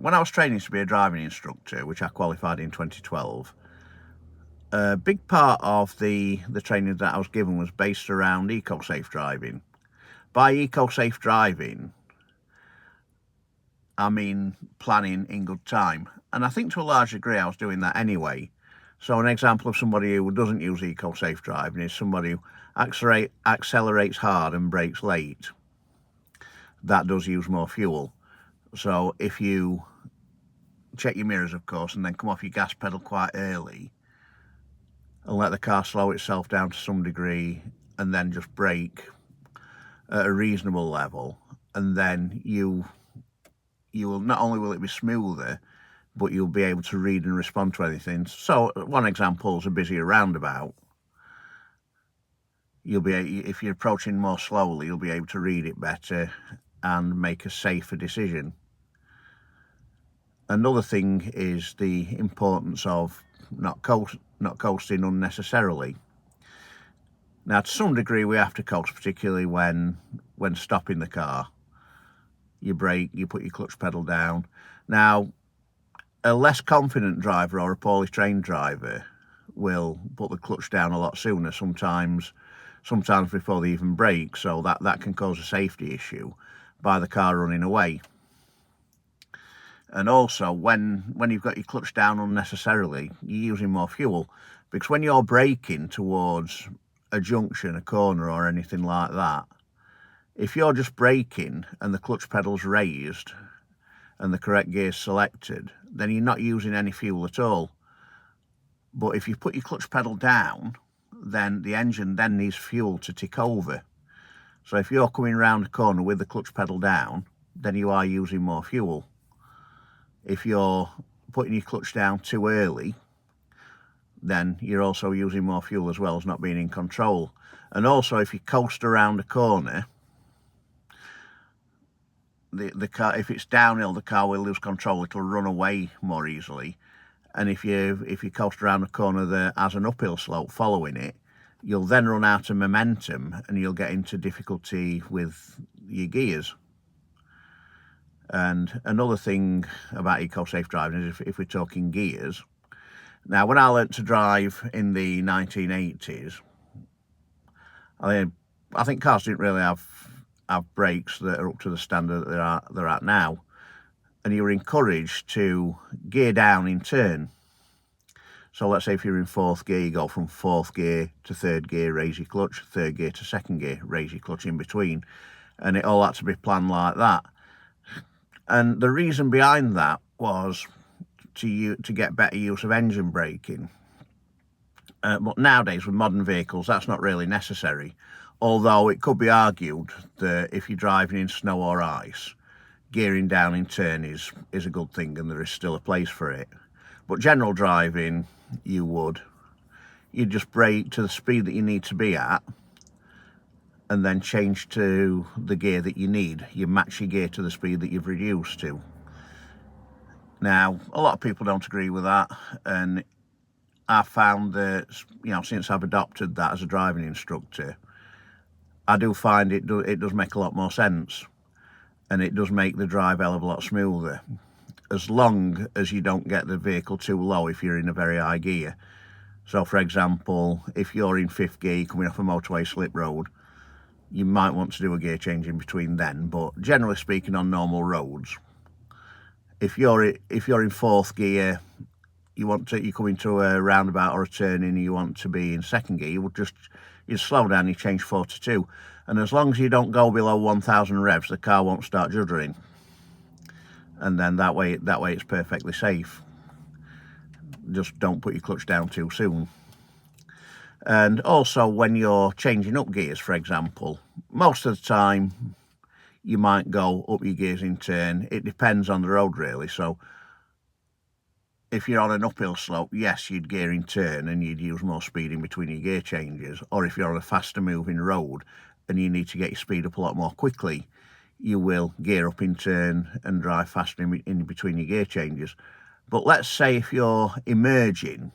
when I was training to be a driving instructor, which I qualified in 2012, a big part of the training that I was given was based around eco-safe driving. By eco-safe driving, I mean planning in good time. And I think to a large degree I was doing that anyway. So an example of somebody who doesn't use eco-safe driving is somebody who accelerates hard and brakes late. That does use more fuel. So if you check your mirrors, of course, and then come off your gas pedal quite early and let the car slow itself down to some degree and then just brake at a reasonable level, and then you will, not only will it be smoother, but you'll be able to read and respond to anything. So one example is a busier roundabout. If you're approaching more slowly, you'll be able to read it better and make a safer decision. Another thing is the importance of not coasting unnecessarily. Now, to some degree, we have to coast, particularly when stopping the car. You brake, you put your clutch pedal down. Now, a less confident driver or a poorly trained driver will put the clutch down a lot sooner, sometimes before they even brake, so that can cause a safety issue by the car running away. And also, when you've got your clutch down unnecessarily, you're using more fuel, because when you're braking towards a junction, a corner or anything like that, if you're just braking and the clutch pedal's raised and the correct gear's selected, then you're not using any fuel at all. But if you put your clutch pedal down, then the engine then needs fuel to tick over. So if you're coming around a corner with the clutch pedal down, then you are using more fuel. If you're putting your clutch down too early, then you're also using more fuel as well as not being in control. And also, if you coast around a corner, the car, if it's downhill, the car will lose control. It'll run away more easily. And if you coast around a corner that has an uphill slope following it, you'll then run out of momentum and you'll get into difficulty with your gears. And another thing about eco-safe driving is if we're talking gears. Now, when I learnt to drive in the 1980s, I think cars didn't really have brakes that are up to the standard that they're at now, and you were encouraged to gear down in turn. So let's say if you're in fourth gear, you go from fourth gear to third gear, raise your clutch, third gear to second gear, raise your clutch in between, and it all had to be planned like that. And the reason behind that was to get better use of engine braking. But nowadays, with modern vehicles, that's not really necessary. Although it could be argued that if you're driving in snow or ice, gearing down in turn is a good thing, and there is still a place for it. But general driving, you'd just brake to the speed that you need to be at, and then change to the gear that you need. You match your gear to the speed that you've reduced to. Now, a lot of people don't agree with that, and I found that, since I've adopted that as a driving instructor, I do find it does make a lot more sense, and it does make the drive a hell of a lot smoother, as long as you don't get the vehicle too low if you're in a very high gear. So, for example, if you're in fifth gear coming off a motorway slip road, you might want to do a gear change in between then. But generally speaking, on normal roads, if you're in fourth gear, you come into a roundabout or a turn and you want to be in second gear, you slow down, you change 4 to 2, and as long as you don't go below 1,000 revs, the car won't start juddering, and then that way it's perfectly safe. Just don't put your clutch down too soon. And also, when you're changing up gears, for example, most of the time you might go up your gears in turn. It depends on the road, really. So if you're on an uphill slope, yes, you'd gear in turn and you'd use more speed in between your gear changes. Or if you're on a faster moving road and you need to get your speed up a lot more quickly, you will gear up in turn and drive faster in between your gear changes. But let's say if you're emerging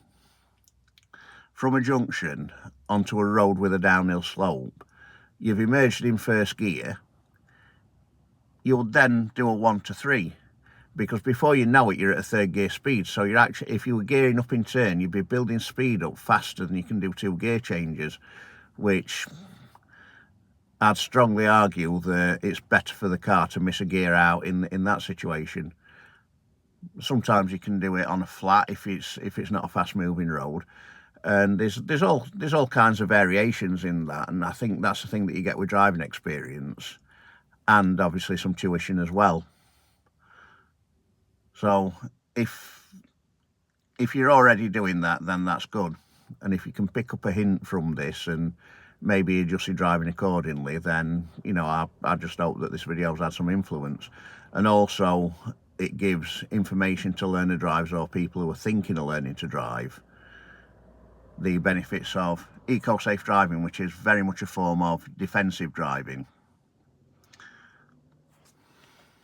from a junction onto a road with a downhill slope, you've emerged in first gear, you'll then do a 1 to 3. because before you know it, you're at a third gear speed. So you're actually, if you were gearing up in turn, you'd be building speed up faster than you can do 2 gear changes, which I'd strongly argue that it's better for the car to miss a gear out in that situation. Sometimes you can do it on a flat if it's not a fast moving road, and there's all kinds of variations in that, and I think that's the thing that you get with driving experience, and obviously some tuition as well. So if you're already doing that, then that's good, and if you can pick up a hint from this and maybe adjust your driving accordingly, then you know, I just hope that this video's had some influence. And also it gives information to learner drivers or people who are thinking of learning to drive the benefits of eco-safe driving, which is very much a form of defensive driving.